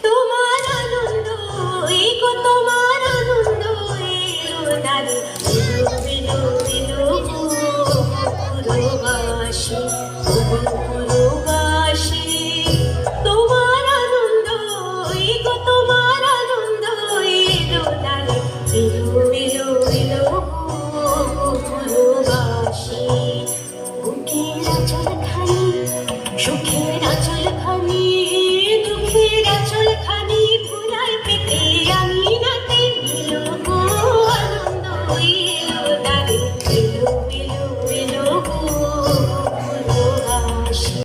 তোমার আনন্দ এই গো তোমার আনন্দ এলো নারে এলো এলো পুরবাসী পুরবাসী তোমার আনন্দ এই গো তোমার আনন্দ এলো নারে এলো এলো এলো পুরবাসী বুকের আঁচলখানি সুখে